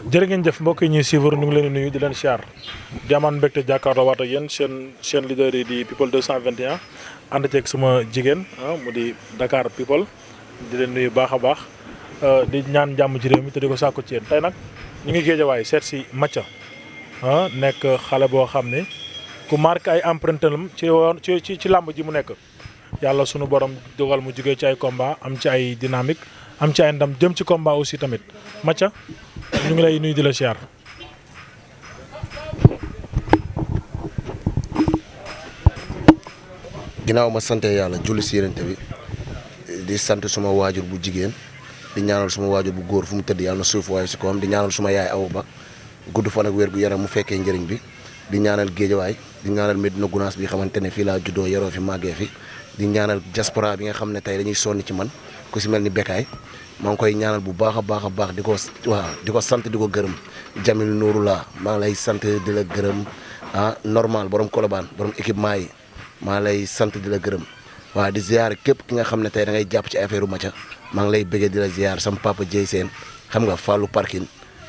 jërë ngeen jëf mbokk yi ñuy suivre ñu ngi leen di nuyu di leen siyaar di amaan mbégte jàkkaarloo waat ak yéen seen leader yi di People 221 ànd ceeg sama jigéen mu di Dakar People di leen nuyu baax a baax di ñaan jàmm ci réew mi te di ko sàkku ci yéen tey nag ñu ngi Géejawaay seet si Mathia nekk xale boo xam ne ku marqué ay empreinte am ci làmb ji mu nekk yàlla sunu borom dogal mu jugee ci ay combat am ci ay dynamique am ci ay ndam jëm ci combat aussi tamit Mathia ñu ngi lay nuyu di la siyaar. ginnaaw ma sant yàlla julli si yenente bi di sant suma waajur bu jigéen di ñaanal suma waajur bu góor fu mu tëdd yàlla na suuf waaye si kawam di ñaanal suma yaay awu ba gudd fan ak wér gu yaram mu fekkee njëriñ bi di ñaanal Géejawaay di ñaanal Medina Gounass bi xamante ne fii laa juddoo yaroo fi màggee fi di ñaanal diaspora bi nga xam ne tey dañuy sonni ci man ku si mel ni Bekkaay maa ngi koy ñaanal bu baax a baax di ko sant di ko gërëm Jamil Nouroullah maa ngi lay sant di la gërëm normal borom Colobane borom équipement yi maa lay sant di la gërëm waaw di ziar képp ki nga xam ne tey da ngay jàpp ci affaire Mathia maa ngi lay bëggee di la ziar sama papa Dieye Sène xam nga Fallou Parkin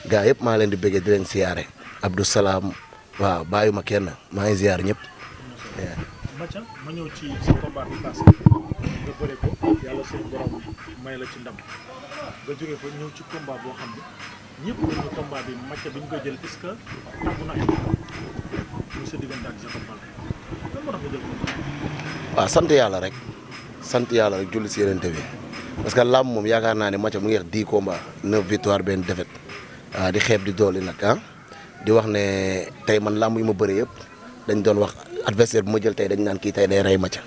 gaa yëpp maa leen di bëggee di leen ziare Abdou Salam waaw bàyyuma kenn maa ngi ziar ñëpp. Mathia ma ñëw ci sa combat bi passé nga bëre ko yàlla seen borom may la ci ndam nga jógee fa ñëw ci combat boo xam ne ñëpp dañu combat bi Mathia bi ñu koy jël est-ce que tàggu na ay muy sa diggante ak Jacob Baldé lan moo tax nga jël ko. waaw sant yàlla rek julli si yenente bi parce que làmb moom yaakaar naa ne Mathia mu ngi wax 10 combats 9 victoire benn défaite di xeeb di dooli nag di wax ne tey man làmb yu ma bëri yëpp dañ doon wax adversaire bu ma jël tey dañ naan kii tey day rey Mathia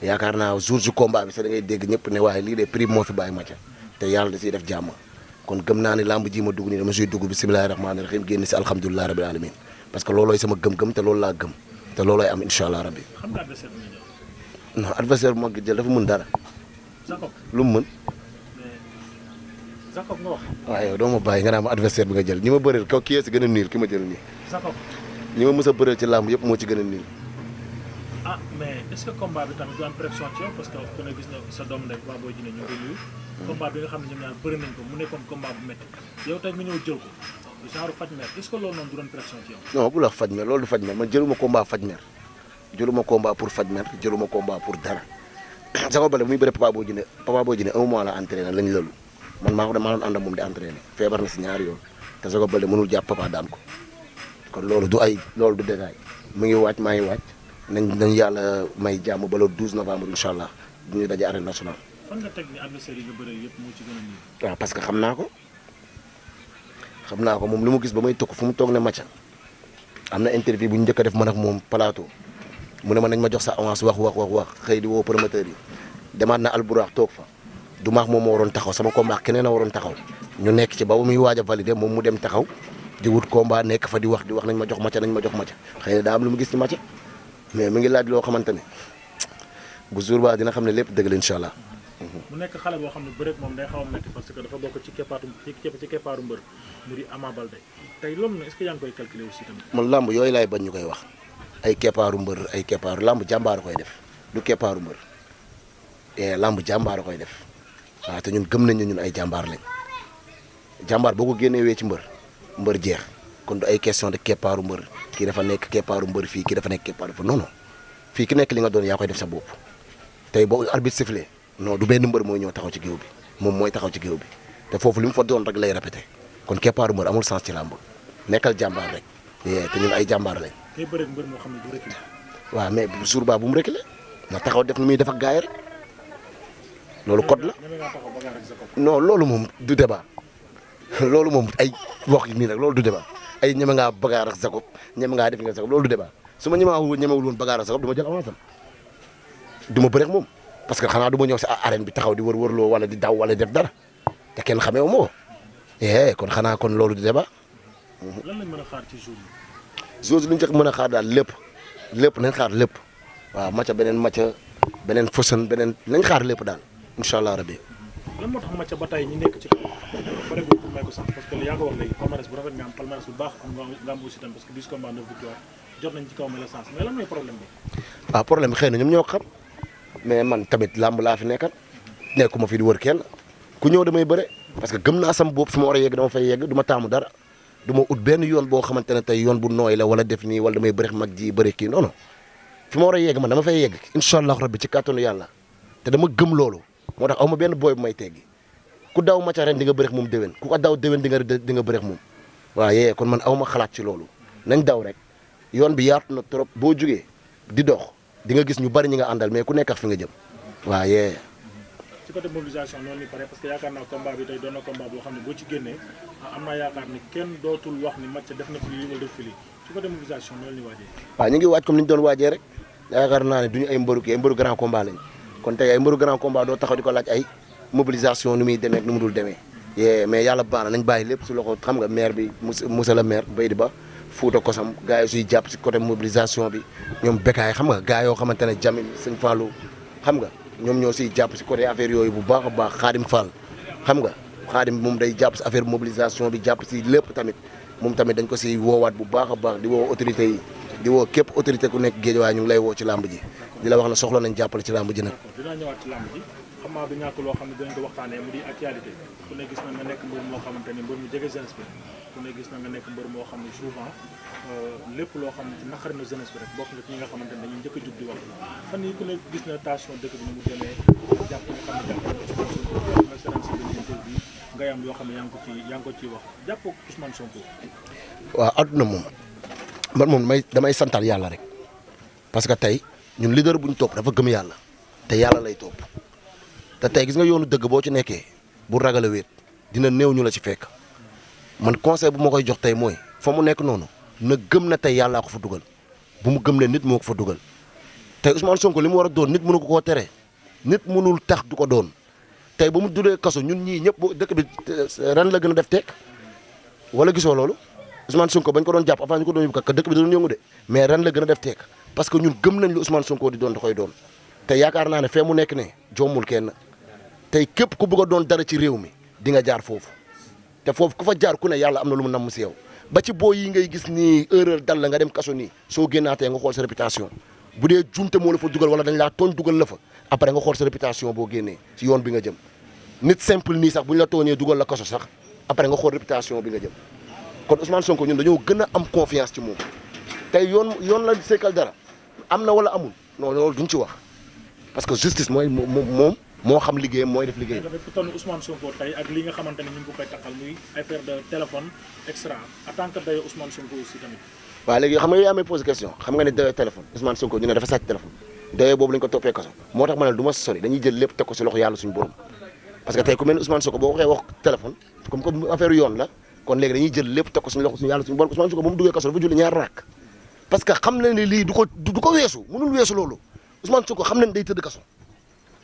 yaakaar naa jour du combat bi sax da ngay dégg ñëpp ne waaye lii de prix moo fi bàyyi Mathia te yàlla da siy def jàmm kon gëm naa ni làmb ji ma dugg nii dama siy dugg bismillahi rahmaani rahim génn si alhamdulilah rabil alamin parce que loolooy sama gëm-gëm te loolu laa gëm te loolooy am incha allah rabbi. xam nga adversaire bi nga jël. non adversaire bu ma jël dafa mën dara. Jacob lu mu mën. mais Jacob nga wax. waaw yow doo ma bàyyi nga naan ma adversaire bi nga jël ñi ma bëreel kaw kii si gën a niil ki ma jël nii. Jacob. ñi ma mës a bëreel ci làmb yëpp moo ci gën a niil. ah mais est-ce que combat bi tamit du am pression ci yow parce que ku ne gis na sa doom ndey Papa Boy Djiné ñu ngi koy nuyu. combat bi nga xam ne ñoom ñaar bëri nañ ko mu nekkoon combat bu métti yow tey nga ñëw jël ko genre faj mer est-ce que loolu noonu du doon pression ci yow. non bu la faj mer loolu du faj mer man jëluma combat faj mer jëluma combat pour faj mer jëluma combat pour dara Jacob Baldé muy bëre Papa Boy Djiné 1 mois la entraîné lañ loolu man maa doon ànd ak moom di entraîné feebar na si ñaari yoon te Jacob Baldé mënul jàpp Papa daan ko kon loolu du détail mu ngi wàcc maa ngi wàcc nañ yàlla may jàmm ba le 12 novembre incha allah du ñu daje arène nationale. fan nga teg ni adversaire yi nga bëree yëpp moo ci gën a nii. waaw parce que xam naa ko moom li mu gis ba may tokk fu mu toog ne Mathia am na interview bu ñu njëkk a def man ak moom plateau mu ne ma nañ ma jox sa avance wax xëy di woo promoteur yi demaat na alburax toog fa du maax moom moo waroon taxaw sama combat keneen a waroon taxaw ñu nekk ci ba muy waaj a validé moom mu dem taxaw di wut combat nekk fa di wax nañ ma jox Mathia xëy na daa am lu mu gis ci Mathia mais mi ngi laaj loo xamante ne bu jour ba dina xam ne lépp dëgg la incha allah. mu nekk xale boo xam ne bëreet moom day xaw a métti parce que dafa bokk ci keppaaru mbër mu di Ama Baldé tey loolu nag est-ce que yaa ngi koy calculer aussi tamit. man làmb yooyu laay bañ ñu koy wax ay keppaaru mbër ay keppaaru làmb jàmbaar koy def du keppaaru mbër làmb jàmbaar koy def waaw te ñun gëm nañ ne ñun ay jàmbaar lañ jàmbaar boo ko génnee wee ci mbër jeex kon du ay question de keppaaru mbër kii dafa nekk keppaaru mbër fii kii dafa nekk keppaaru mbër non fii ki nekk li nga doon yaa koy def sa bopp tey boo arbitre sifflé non du benn mbër mooy ñëw taxaw ci géew bi moom mooy taxaw ci géew bi te foofu li mu fa doon rek lay répété kon keppaaru mbër amul sens ci làmb nekkal jàmbaar rek te ñun ay jàmbaar lañ. tey bëreeg mbër moo xam ne du reculé. waaw mais jour ba bu mu reculé na taxaw def ni muy def ak gaay rek loolu code la. non loolu moom du débat loolu moom ay wax nii rek loolu du débat ay ñeme ngaa bagaar ak Jacob ñeme ngaa def nga Jacob loolu du débat su ma ñemewul woon bagaar ak Jacob du ma jël avance am du ma bëreeg moom parce que xanaa du ma ñëw si arène bi taxaw di wër-wërloo wala di daw wala def dara te kenn xamee wu ma ko kon xanaa kon loolu du débat. lan lañ mën a xaar ci jour bi. jour bi li ñu ci mën a xaar daal lépp nañ xaar lépp waaw Mathia beneen Fosson beneen nañ xaar lépp daal incha allah rabbi. lan moo tax Mathia ba tey ñi nekk ci kaw pareegul pour may ko sax parce que yaa ko wax léegi palmarès bu rafet nga am palmarès bu baax nga am aussi tam parce que 10 combats 9 victoires jot nañ ci kaw may la sens mais lan mooy problème bi. waaw problème bi xëy na ñoom ñoo ko xam mais man tamit làmb laa fi nekkal nekkuma fi di wër kenn ku ñëw damay bëre parce que gëm naa sama bopp fi ma war a yegg dama fay yegg du ma taamu dara du ma ut benn yoon boo xamante ne tey yoon bu nooy la wala def nii wala damay bëreex mag ji bëri kii non non fi ma war a yegg man dama fay yegg incha allah rabbi ci kàttanu yàlla te dama gëm loolu moo tax aw ma benn booy bu may teggi ku daw maca ren di nga bëreex moom déwén ku ko daw déwén di nga bëreex moom waaw yee kon man aw ma xalaat ci loolu nañ daw rek yoon bi yaatu na trop boo jugee di dox di nga gis ñu bari ñi nga àndal mais ku nekk ak fi nga jëm waaw yee. ci côté mobilisation noonu ni pare parce que yaakaar naa combat bi tey doon na combat boo xam ne boo ci génnee am naa yaakaar ni kenn dootul wax ni match def na fi lii wala def fi lii ci côté mobilisation noonu ni waajee. waaw ñu ngi waaj comme ni ñu doon waajee rek yaakaar naa ne duñu ay mbëru kii ay mbëru grand combat lañ kon tey ay mbëru grand combat doo taxaw di ko laaj ay mobilisation nu muy demee ak nu mu dul demee yee mais yàlla baax na nañ bàyyi lépp si loxo xam nga maire bi monsieur le maire Baydi Ba Fouta Kosam gars yi suy jàpp si côté mobilisation bi ñoom Bekaay xam nga gars yoo xamante ne Jamil Sëñ Fallou xam nga ñoom ñoo siy jàpp si côté affaire yooyu bu baax a baax Xaadim Fall xam nga Xaadim moom day jàpp si affaire mobilisation bi jàpp si lépp tamit moom tamit dañ ko si woowaat bu baax a baax di woo autorité yi di woo képp autorité ku nekk géej waaye ñu ngi lay woo ci làmb ji di la wax ne soxla nañ jàppale ci làmb ji nag. dinaa ñëwaat ci làmb ji xam naa du ñàkk loo xam ne dinañ ko waxtaanee mu di actualité ku ne gis na nga nekk mbër moo xamante ni mbër mu jege jeunesse bi ku ne gis na nga nekk mbër moo xam ne souvent lépp loo xam ne naqari na jeunesse bi rek bokk na ci ñi nga xamante ne dañuy njëkk a jug di wax fan yi ku ne gis na tension dëkk bi ni mu demee jàpp nga xam ne jàpp na Ousmane Sonko nga seetaan si bi ngay am yoo xam ne yaa ngi ko ciy wax jàpp Ousmane Sonko. waaw adduna moom man moom damay santal yàlla rek parce que tey ñun leader bu ñu topp dafa gëm yàlla te yàlla lay topp te tey gis nga yoonu dëgg boo ci nekkee bu ragal a wéet dina néew ñu la ci fekk man conseil bu ma koy jox tey mooy fa mu nekk noonu na gëm na tey yàllaa ko fa dugal bu mu gëm ne nit moo ko fa dugal tey Ousmane Sonko li mu war a doon nit mënu ko koo tere nit mënul tax du ko doon tey ba mu dulee kaso ñun ñii ñëpp dëkk bi ren la gën a def tekk wala gisoo loolu Ousmane Sonko bañ ko doon jàpp avant ñu ko doon yóbbu ka dëkk bi da doon yëngu de mais ren la gën a def tekk parce que ñun gëm nañ lu Ousmane Sonko di doon da koy doon te yaakaar naa ne fee mu nekk ne jommul kenn tey képp ku bëgg a doon dara ci réew mi di nga jaar foofu te foofu ku fa jaar ku ne yàlla am na lu mu namm si yow ba ci boo yi ngay gis nii erreur dal la nga dem kaso nii soo génnaatee nga xool sa réputation bu dee jumte moo la fa dugal wala dañ laa tooñ dugal la fa après nga xool sa réputation boo génnee si yoon bi nga jëm nit simple nii sax bu ñu la tooñee dugal la kaso sax après nga xool réputation bi nga jëm kon Ousmane Sonko ñun dañoo gën a am confiance ci moom tey yoon la seekal dara am na wala amul non loolu duñ ci wax parce que justice mooy moom moo xam liggéeyam mooy def liggéeyam. dafa toll Ousmane Sonko tey ak li nga xamante ne ñu ngi ko koy taxal muy affaire de téléphone extra en tant que dayo Ousmane Sonko aussi tamit. waaw léegi xam nga yow yaa may posé question xam nga ne dayo téléphone Ousmane Sonko ñu ne dafa sàcc téléphone dayo boobu lañ ko toppee kaso moo tax ma ne du ma sori dañuy jël lépp teg ko si loxo yàlla suñu borom parce que tey ku mel ni Ousmane Sonko boo waxee wax téléphone comme affaire yoon la kon léegi dañuy jël lépp teg ko suñu loxo suñu yàlla suñu borom Ousmane Sonko ba mu duggee kaso dafa julli ñaar raak parce que xam na ne lii du ko weesu mënul weesu loolu Ousmane Sonko xam nañ day tëdd kaso.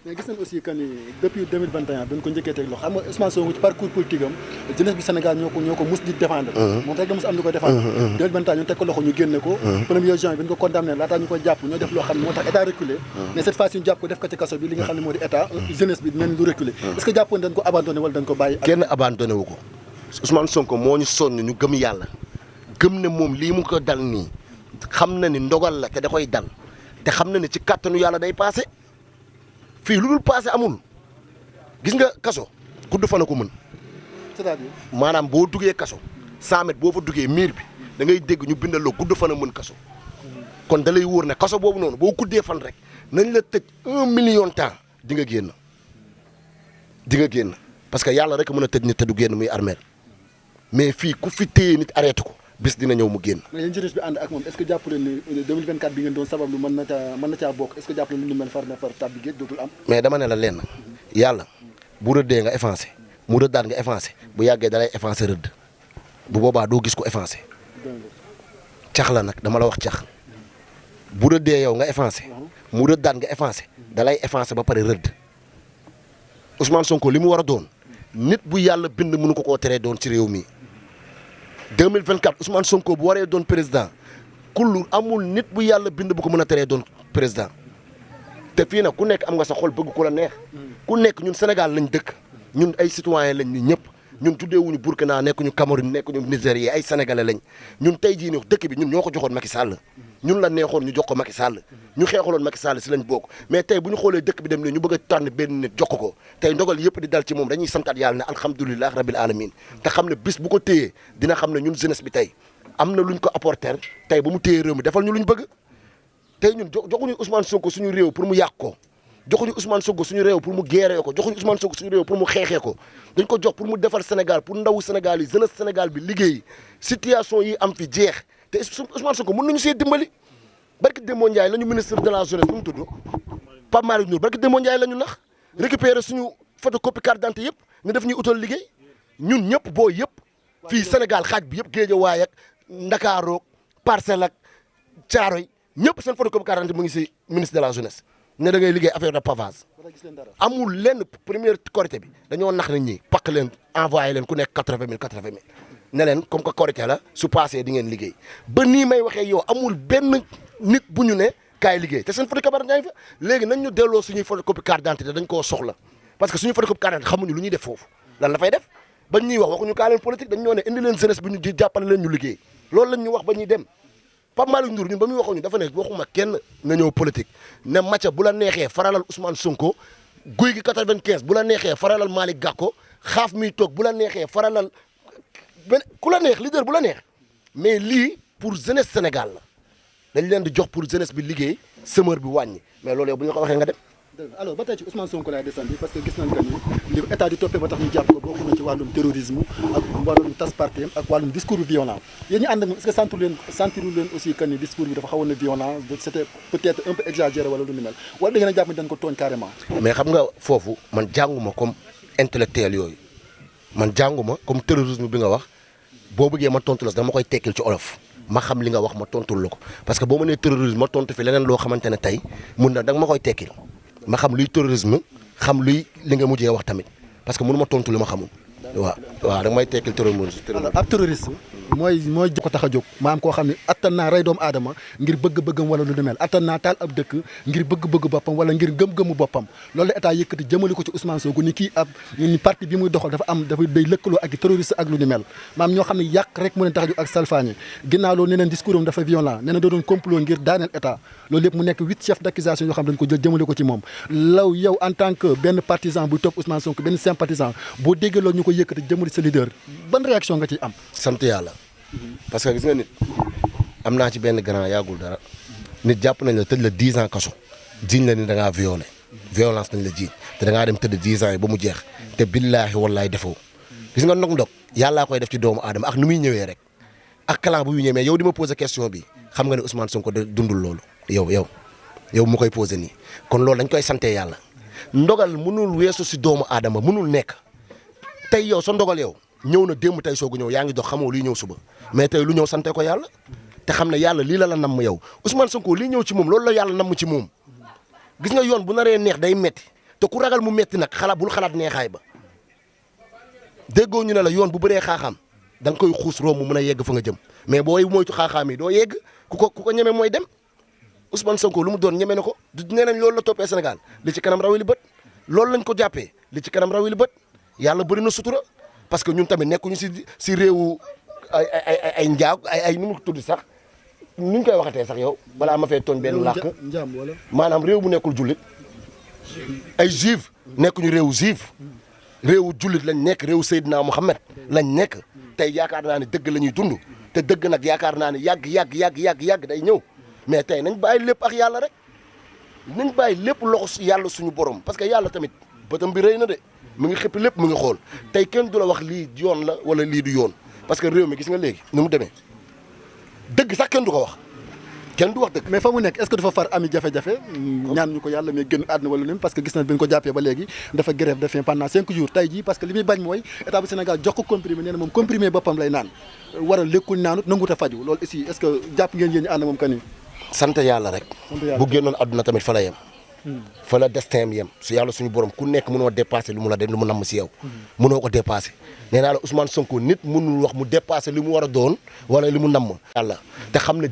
mais gis nañ aussi que ni depuis 2021 dañ ko njëkkee teg loxo xam nga Ousmane Sonko ci parcours politique am jeunesse bi Sénégal ñoo ko mus di défendre moom rek la mus am di ko défendre 2021 ñu teg ko loxo ñu génne ko 1er juin bi ñu ko condamné laataa ñu ko jàpp ñoo def loo xam ne moo tax état reculé mais cette fois ci ñu jàpp ko def ko ci kaso bi li nga xam ne moo di état jeunesse bi dinañ lu reculé est-ce que jàppoon dañ ko abandonné wala dañ ko bàyyi kenn abandonné wu ko Ousmane Sonko moo ñu sonn ñu gëm yàlla gëm ne moom lii mu ko dal nii xam na ni ndogal la te da koy dal te xam na ni ci kàttanu yàlla day passé fii lu dul passé amul gis nga kaso gudd fan a ko mën c'est-à-dire maanaam boo duggee kaso 100 mètres boo fa duggee miir bi da ngay dégg ñu bindal la gudd fan a mën kaso kon da lay wóor ne kaso boobu noonu boo guddee fan rek nañ la tëj 1 million temps di nga génn parce que yàlla rek mën a tëj nit te du génn muy armeel mais fii ku fi téye nit arrêté ko bis dina ñëw mu génn. mais yéen jeunesse bi ànd ak moom est-ce que jàpp leen ni 2024 bi ngeen doon sabablu mën na caa bokk est-ce que jàpp leen lu ñu mel far tàbbi géej dootul am. mais dama ne la lenn yàlla bu rëddee nga effacé mu rëddaat nga effacé bu yàggee dalay effacé rëdd bu boobaa doo gis ko effacé cax la nag dama la wax cax bu rëddee yow nga effacé mu rëddaat nga effacé dalay effacé ba pare rëdd Ousmane Sonko li mu war a doon nit bu yàlla bind mënu ko koo teree doon ci réew mi 2024 Ousmane Sonko bu waree doon président kullu amul nit bu yàlla bind bu ko mën a teree doon président te fii nag ku nekk am nga sa xol bëgg ku la neex ku nekk ñun Sénégal lañ dëkk ñun ay citoyen lañ ni ñëpp ñun tuddeewuñu Burkina nekkuñu Cameroun nekkuñu Nigéria ay sénégalais lañ ñun tey jii nii dëkk bi ñun ñoo ko joxoon Macky Sall ñun la neexoon ñu jox ko Macky Sall ñu xeexaloon Macky Sall si lañ bokk mais tey bu ñu xoolee dëkk bi dem ne ñu bëgg a tànn benn nit jox ko tey ndogal yëpp di dal ci moom dañuy santaat yàlla ne alhamdulilah rabil alamin te xam ne bis bu ko téyee dina xam ne ñun jeunesse bi tey am na luñ ko apporter tey ba mu téyee réew mi defal ñu luñ bëgg tey ñun joxuñu Ousmane Sonko suñu réew pour mu yàq ko joxuñu Ousmane Sonko suñu réew pour mu géeree ko joxuñu Ousmane Sonko suñu réew pour mu xeexee ko dañ ko jox pour mu defar Sénégal pour ndawu Sénégal yi jeunesse Sénégal bi liggéey situation yi am fi jeex te Ousmane Sonko mën nañu see dimbali barki Demba Ndiaye la ñu ministre de la jeunesse nu mu tudd Pape Malick Ndour barki Demba Ndiaye la ñu nax récupérer suñu photocopie carte d'identité yëpp ñu def ñuy utal liggéey ñun ñëpp booy yëpp fii Sénégal xaaj bi yëpp Guédiawaye ak Ndakaaru Parcelles ak Thiaroye ñëpp seen photocopie carte d'identité mu ngi si ministre de la jeunesse ne da ngay liggéey affaire de pavage amul lenn première Korité bi dañoo nax nit ñi pakk leen envoyé leen ku nekk 80 000 ne leen comme que Korité la su passé di ngeen liggéey ba nii may waxee yow amul benn nit bu ñu ne kaay liggéey te seen photocopie carte d'identité fa léegi nañ ñu delloo suñuy photocopie carte d'identité dañ koo soxla parce que suñu photocopie carte d'identité xamuñu lu ñuy def foofu lan la fay def bañ ñuy wax waxuñu kaa leen politique dañ ñoo ne indi leen jeunesse bi ñu di jàppale leen ñu liggéey loolu lañ ñu wax ba ñuy dem Pape Malick Ndour ñun ba muy waxuñu dafa ne waxuma kenn nga ñëw politique ne Macha bu la neexee faralal Ousmane Sonko guy gi 95 bu la neexee faralal Malick Gakou xaaf miy toog bu la neexee faralal ku la neex leader bu la neex mais lii pour jeunesse Sénégal la dañ leen di jox pour jeunesse bi liggéey semeur bi wàññi mais loolu yow bu ñu ko waxee nga dem. alors ba tey ci Ousmane Sonko laay desandi parce que gis nañ que ni li état di toppee ba tax ñu jàpp ko bokk na ci wàllum terrorisme ak wàllum tas parti ak wàllum discours violent yéen ñu ànd ak est-ce que sentiru leen aussi que ni discours bi dafa xawoon na violent c'était peut-être un peu exagéré wala lu ni mel wala da ngeen a jàpp ni dañ ko tooñ carrément. mais xam nga foofu man jànguma comme intellectuel yooyu man jànguma comme terrorisme bi nga wax boo bëggee ma tontu la dama koy tekkil ci olof ma xam li nga wax ma tontul la ko parce que boo ma nee terrorisme ma tontu fi leneen loo xamante ne tey mun na da nga ma koy tekkil ma xam luy terrorisme xam luy li nga mujjee wax tamit parce que mënu ma tontu li ma xamul. waaw da nga may tekkil terrorisme. ab terroriste mooy ko tax a jóg maanaam koo xam ne attan naa rey doomu aadama ngir bëgg-bëggam wala lu mel attan naa taal ab dëkk ngir bëgg-bëgg boppam wala ngir gëm-gëmu boppam loolu la état yëkkati jëmale ko ci Ousmane Sonko ni kii ab ni parti bi muy doxal dafa day lëkkaloo ak terroriste ak lu ni mel maanaam ñoo xam ne yàq rek mu leen tax a jóg ak salfaañe ginnaaw loolu nee neen discours am dafa violent nee na da doon complot ngir daaneel état loolu yëpp mu nekk 8 chefs d'accusation yoo xam dañ ko jël jëmale ko ci moom law yow en tant que benn partisan buy topp Ousmane Sonko benn sympathisant boo déggee loolu ñu ko yëkkati jëmale sa leader ban réaction nga ciy am. sant yàlla parce que gis nga nit am naa ci benn grand yàggul dara nit jàpp nañ la tëj la 10 ans kaso jiiñ la ni da ngaa violé violence nañ la jiiñ te da ngaa dem tëdd 10 ans yi ba mu jeex te billaahi wallaahi defoo gis nga ndog-ndog yàllaa koy def ci doomu aadama ak nu muy ñëwee rek ak kalan bu muy ñëwee mais yow di ma posé question bi xam nga ne Ousmane Sonko dundul loolu yow mu koy posé nii kon loolu dañ koy sante yàlla ndogal mënul weesu si doomu aadama mënul nekk tey yow sa ndogal yow ñëw na démb tey soogu ñëw yaa ngi dox xamoo luy ñëw suba mais tey lu ñëw sante ko yàlla te xam ne yàlla lii la namm yow Ousmane Sonko lii ñëw ci moom loolu la yàlla namm ci moom gis nga yoon bu naree neex day metti te ku ragal mu metti nag bul xalaat neexaay ba déggoo ñu ne la yoon bu bëree xaaxaam da nga koy xuus romb mu mën a yegg fa nga jëm mais booy moytu xaaxaam yi doo yegg ku ko ñeme mooy dem Ousmane Sonko lu mu doon ñeme na ko nee nañ loolu la toppee Sénégal li ci kanam rawi li bët loolu lañ ko jàppee li ci kanam rawi li bët yàlla bëri na sutura parce que ñun tamit nekkuñu si réewu ay njaag ay nu mu tudd sax nuñ koy waxatee sax yow balaa ma fee tooñ benn làkk maanaam réew bu nekkul jullit ay juif nekkuñu réewu juif réewu jullit lañ nekk réewu Seydina Mohamed lañ nekk tey yaakaar naa ne dëgg la ñuy dund te dëgg nag yaakaar naa ne yàgg day ñëw mais tey nañ bàyyi lépp ak yàlla rek nañ bàyyi lépp loxo yàlla suñu borom parce que yàlla tamit bëtam bi rëy na de mu ngi xëpp lépp mu ngi xool tey kenn du la wax lii yoon la wala lii du yoon parce que réew mi gis nga léegi nu mu demee dëgg sax kenn du ko wax kenn du wax dëgg. mais fa mu nekk est-ce que dafa far ami jafe-jafe ñaan ñu ko yàlla mais génn àdduna wala lim parce que gis nañ bi ñu ko jàppee ba léegi dafa grève de faim pendant 5 jours tey jii parce que li muy bañ mooy état bu Sénégal jox ko comprimé nee na moom comprimé boppam lay naan war a lekkul naanut nangut a faju loolu aussi est-ce que jàpp ngeen yéen ñu ànd moom kan sant yàlla rek bu génnoon àdduna tamit fa la yem fa la destin yem su yàlla suñu borom ku nekk mënoo dépassé lu mu la de lu mu namm si yow mënoo ko dépassé nee naa la Ousmane Sonko nit mënul wax mu dépassé li mu war a doon wala li mu namm yàlla te xam ne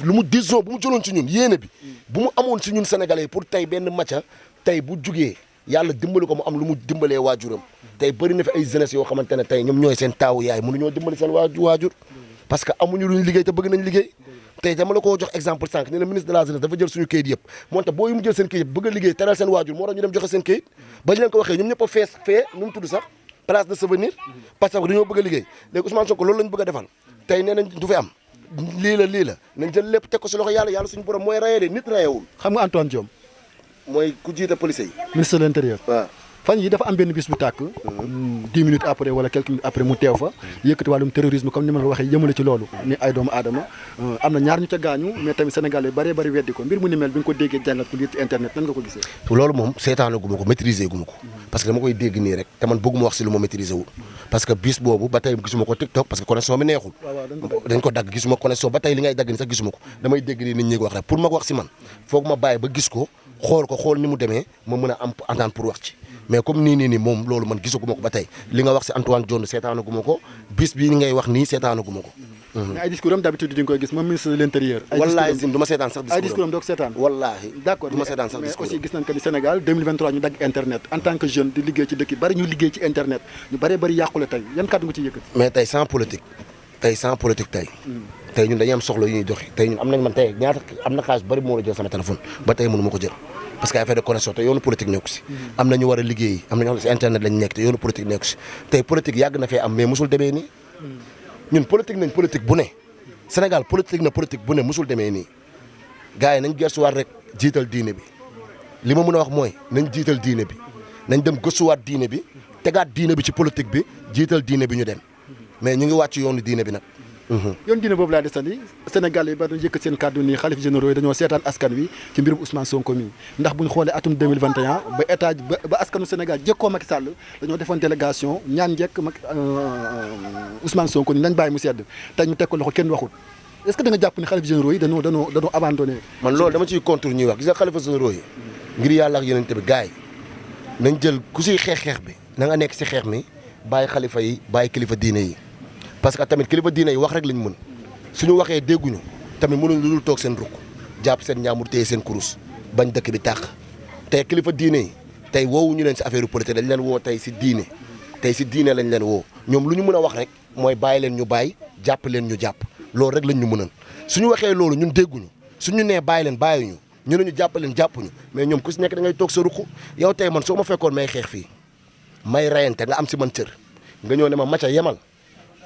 lu mu décision bu mu jëloon ci ñun yéene bi bu mu amoon si ñun sénégalais pour tey benn matcha tey bu jugee yàlla dimbali ko mu am lu mu dimbalee waajuram tey bëri na fi ay jeunesse yoo xamante ne tey ñoom ñooy seen taawu yaay mënuñoo dimbali seen waajur parce que amuñu luñ liggéey te bëgg nañ liggéey tey dama la koo jox exemple sànq ne la ministre de la jeunesse dafa jël suñu kayit yëpp moo tax boo yu mu jël seen kayit bëgg a liggéey teral seen waajur moo tax ñu dem joxe seen kayit bañ leen ko waxee ñoom ñëpp a fees fee nu mu tudd sax place de souvenir parce que dañoo bëgg a liggéey léegi Ousmane Sonko loolu lañ bëgg a defal tey nee nañ du fi am lii la nañ jël lépp teg ko si loxo yàlla suñu borom mooy rayee de nit rayewul xam nga Antoine Diome mooy ku jiite police yi ministre de l'intérieur waaw fan yi dafa am benn bis bu tàkk 10 minutes après wala quelques minutes après mu teew fa yëkkati wàllum terrorisme comme ni ma la waxee yëmale ci loolu ni ay doomu aadama am na ñaar ñu ca gaañu mais tamit Sénégal yi bëree bëri weddi ko mbir mu ni mel bi nga ko déggee jàngat ko lire ci internet nan nga ko gisee loolu moom seetaana gu ma ko maîtriser gu ma ko parce que dama koy dégg nii rek te man bëgguma wax si lu ma maîtriser wul parce que bis boobu ba tey gisuma ko TikTok parce que connexion bi neexul dañ ko dagg gisuma connexion ba tey li ngay dagg ni sax gisuma ko damay dégg nii nit ñi ko wax rek pour ma ko wax si man foog ma bàyyi ba gis ko xool ni mu demee ma mën a am entendre pour wax ci mais comme nii moom loolu man gisaguma ko ba tey li nga wax si Antoine Diome seetaanaguma ko bis bii ngay wax nii seetaanaguma ko mais ay discours am d'habitude di nga koy gis moom ministre de l'intérieur wallaahi sim du ma seetaan sax ay discours am doo ko seetaan wallaahi d'accord du ma seetaan sax mais discours aussi gis nañ que ni Sénégal 2023 ñu dagg internet en tant que jeune di liggéey ci dëkk yi bari ñu liggéey ci internet ñu bari yàqule tey yan kàddu nga ci yëkkati mais tey sans politique tey ñun dañuy am soxla yu ñuy doxi tey ñun am nañ man tey ñaata am na xaalis bari moo la jël sama téléphone ba tey mënu ma ko jël parce que affaire de connexion te yoonu politique nekku si am na ñu war a liggéey am na ñoo xam ne si internet lañ nekk te yoonu politique nekku si tey politique yàgg na fee am mais musul demee nii ñun politique nañ politique bu ne Sénégal politique na politique bu ne musul demee nii gars yi nañ gëstuwaat rek jiital diine bi li ma mën a wax mooy nañ jiital diine bi nañ dem gëstuwaat diine bi tegaat diine bi ci politique bi jiital diine bi ñu dem mais ñu ngi wàcc yoonu diine bi nag yoon diine boobu laa desandi Sénégal yi ba dañu yëkkat seen kàddu nii xalif généraux yi dañoo seetaan askan wi ci mbirum Ousmane Sonko mi ndax buñ xoolee atum 2021 ba état ba askanu Sénégal jékkoo Macky Sall dañoo defoon délégation ñaan njëkk Ousmane Sonko ni nañ bàyyi mu sedd tey ñu teg ko loxo kenn waxut est-ce que da nga jàpp ni xalif généraux yi dañoo abandonné man loolu dama ciy contre ñuy wax gis nga xalifa généraux yi ngir yàlla ak yonent bi gars yi nañ jël ku siy xeex bi na nga nekk si xeex mi bàyyi xalifa yi bàyyi kilifa diine yi parce que tamit kilifa diine yi wax rek lañ mën suñu waxee dégguñu tamit mënuñ lu dul toog seen rukk jàpp seen ñaamur téye seen kurus bañ dëkk bi tàq tey kilifa diine yi tey woowuñu leen si affaire politique dañ leen woo tey si diine lañ leen woo ñoom lu ñu mën a wax rek mooy bàyyi leen ñu bàyyi jàpp leen ñu jàpp loolu rek lañ ñu mënal suñu waxee loolu ñun dégguñu suñu nee bàyyi leen bàyyiñu ñu ne ñu jàpp leen jàppuñu mais ñoom ku si nekk da ngay toog sa rukk yow tey man soo ma fekkoon may xeex fii may rayante nga am si man cër nga ñëw ne ma Mathia yemal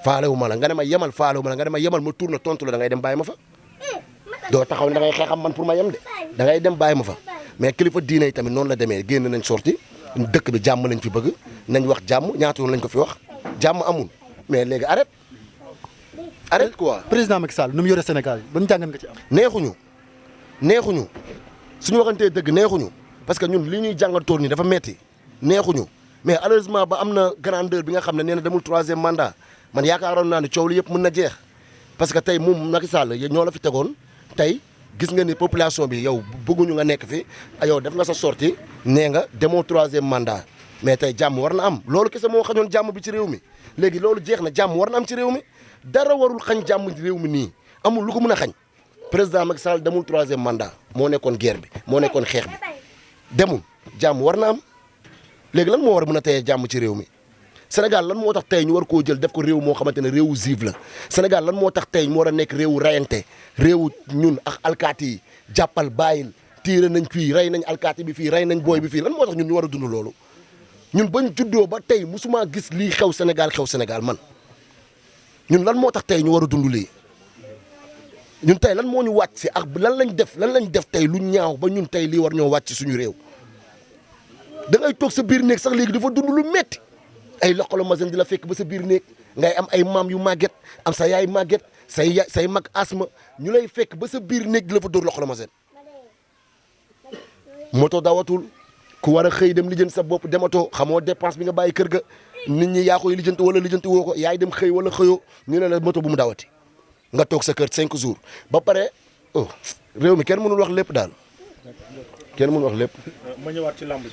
faalewu ma la nga ne ma yemal faalewu ma la nga ne ma yemal ma tourné tontu la da ngay dem bàyyi ma fa doo taxaw ne da ngay xeexam man pour ma yem de da ngay dem bàyyi ma fa mais kilifa diine yi tamit noonu la demee génn nañ sorti dëkk bi jàmm lañ fi bëgg nañ wax jàmm ñaata yoon lañ ko fi wax jàmm amul mais léegi arrête quoi. président Macky Sall nu mu yore Sénégal yi ban jàngat nga ci am. neexuñu suñu waxantee dëgg neexuñu parce que ñun li ñuy jàngatoon nii dafa metti neexuñu mais heureusement ba am na grandeur bi nga xam ne nee na demul 3e mandat man yaakaaroon naa ne coow li yëpp mën na jeex parce que tey moom Macky Sall ñoo la fi tegoon tey gis nga ni population bi yow bëgguñu nga nekk fi yow def nga sa sortie nee nga demoo 3e mandat mais tey jàmm war na am loolu kese moo xañoon jàmm bi ci réew mi léegi loolu jeex na jàmm war na am ci réew mi dara warul xañ jàmm ci réew mi nii amul lu ko mën a xañ président Macky Sall demul 3e mandat moo nekkoon guerre bi moo nekkoon xeex bi demul jàmm war na am léegi lan moo war a mën a teye jàmm ci réew mi Sénégal lan moo tax tey ñu war koo jël def ko réew moo xamante ne réewu juif la Sénégal lan moo tax tey ñu war a nekk réewu rayante réewu ñun ak alkaati yi jàppal bàyyil tiire nañ fii rey nañ alkaati bi fii rey nañ booy bi fii lan moo tax ñun ñu war a dund loolu ñun bañ juddoo ba tey musuma gis lii xew Sénégal man ñun lan moo tax tey ñu war a dund lii ñun tey lan moo ñu wàcc si ak lan lañ def tey lu ñaaw ba ñun tey lii war ñoo wàcc suñu réew da ngay toog sa biir néeg sax léegi dafa dund lu metti ay loxolo masin di la fekk ba sa biir néeg ngay am ay maam yu màgget am sa yaay màgget say mag asma ñu lay fekk ba sa biir néeg di la fa dóor loxolo masin moto dawatul ku war a xëy dem lijjanti sa bopp dematoo xamoo dépense bi nga bàyyi kër ga nit ñi yaa koy lijjanti wala lijjanti woo ko yaay dem xëy wala xëyoo ñu ne la moto bu mu dawati nga toog sa kër 5 jours ba pare réew mi kenn mënul wax lépp daal kenn mënul wax lépp. ma ñëwaat ci làmb ji